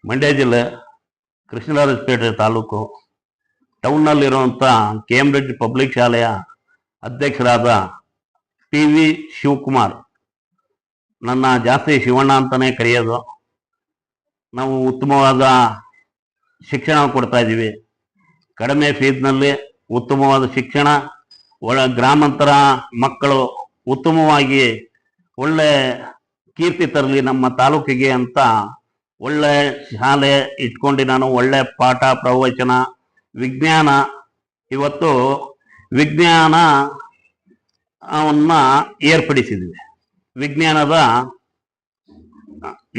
ಮಂಡ್ಯ ಜಿಲ್ಲೆ Krishnarajpet taluk ಟೌನ್ನಲ್ಲಿರುವಂಥ Cambridge public ಶಾಲೆಯ ಅಧ್ಯಕ್ಷರಾದ TV ಶಿವಕುಮಾರ್, ನನ್ನ ಜಾಸ್ತಿ ಶಿವಣ್ಣ ಅಂತಲೇ ಕರೆಯೋದು. ನಾವು ಉತ್ತಮವಾದ ಶಿಕ್ಷಣ ಕೊಡ್ತಾ ಇದ್ದೀವಿ. ಕಡಿಮೆ ಫೀಸ್ನಲ್ಲಿ ಉತ್ತಮವಾದ ಶಿಕ್ಷಣ, ಗ್ರಾಮಾಂತರ ಮಕ್ಕಳು ಉತ್ತಮವಾಗಿ ಒಳ್ಳೆ ಕೀರ್ತಿ ತರಲಿ ನಮ್ಮ ತಾಲೂಕಿಗೆ ಅಂತ ಒಳ್ಳೆ ಶಾಲೆ ಇಟ್ಕೊಂಡು ನಾನು ಒಳ್ಳೆ ಪಾಠ ಪ್ರವಚನ ವಿಜ್ಞಾನ, ಇವತ್ತು ವಿಜ್ಞಾನ ಅವನ್ನ ಏರ್ಪಡಿಸಿದ್ವಿ. ವಿಜ್ಞಾನದ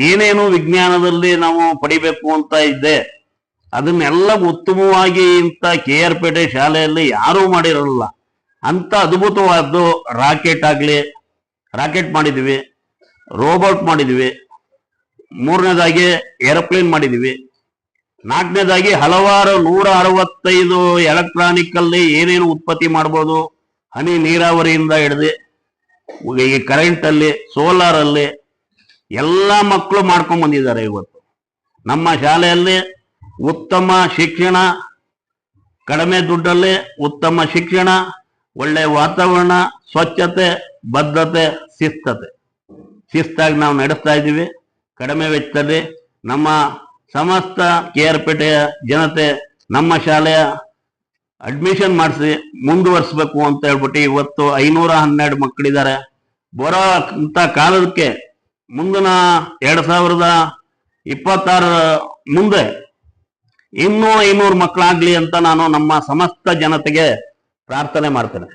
ಏನೇನು ವಿಜ್ಞಾನದಲ್ಲಿ ನಾವು ಪಡಿಬೇಕು ಅಂತ ಇದ್ದೆ ಅದನ್ನೆಲ್ಲ ಉತ್ತಮವಾಗಿ ಇಂಥ KR ಪೇಟೆ ಶಾಲೆಯಲ್ಲಿ ಯಾರೂ ಮಾಡಿರಲ್ಲ. ಅಂತ ಅದ್ಭುತವಾದ್ದು ರಾಕೆಟ್ ಮಾಡಿದ್ವಿ, ರೋಬೋಟ್ ಮಾಡಿದ್ವಿ, ಮೂರನೇದಾಗಿ ಏರೋಪ್ಲೇನ್ ಮಾಡಿದ್ವಿ, ನಾಲ್ಕನೇದಾಗಿ ಹಲವಾರು 165 ಎಲೆಕ್ಟ್ರಾನಿಕ್ ಅಲ್ಲಿ ಏನೇನು ಉತ್ಪತ್ತಿ ಮಾಡ್ಬೋದು, ಹನಿ ನೀರಾವರಿಯಿಂದ ಹಿಡಿದು ಈ ಕರೆಂಟ್ ಅಲ್ಲಿ, ಸೋಲಾರ್ ಅಲ್ಲಿ ಎಲ್ಲ ಮಕ್ಕಳು ಮಾಡ್ಕೊಂಡ್ ಬಂದಿದ್ದಾರೆ. ಇವತ್ತು ನಮ್ಮ ಶಾಲೆಯಲ್ಲಿ ಉತ್ತಮ ಶಿಕ್ಷಣ, ಕಡಿಮೆ ದುಡ್ಡಲ್ಲಿ ಉತ್ತಮ ಶಿಕ್ಷಣ, ಒಳ್ಳೆ ವಾತಾವರಣ, ಸ್ವಚ್ಛತೆ, ಬದ್ಧತೆ, ಶಿಸ್ತಾಗಿ ನಾವು ನಡೆಸ್ತಾ ಇದ್ದೀವಿ. ಕಡಿಮೆ ವೆಚ್ಚದಲ್ಲಿ ನಮ್ಮ ಸಮಸ್ತ KR ಪೇಟೆಯ ಜನತೆ ನಮ್ಮ ಶಾಲೆಯ ಅಡ್ಮಿಷನ್ ಮಾಡಿಸಿ ಮುಂದುವರಿಸಬೇಕು ಅಂತ ಹೇಳ್ಬಿಟ್ಟು ಇವತ್ತು 512 ಮಕ್ಕಳಿದ್ದಾರೆ. ಬರೋ ಅಂತ ಕಾಲಕ್ಕೆ ಮುಂದಿನ 2026 ಮುಂದೆ ಇನ್ನೂ 500 ಮಕ್ಕಳಾಗ್ಲಿ ಅಂತ ನಾನು ನಮ್ಮ ಸಮಸ್ತ ಜನತೆಗೆ ಪ್ರಾರ್ಥನೆ ಮಾಡ್ತೇನೆ.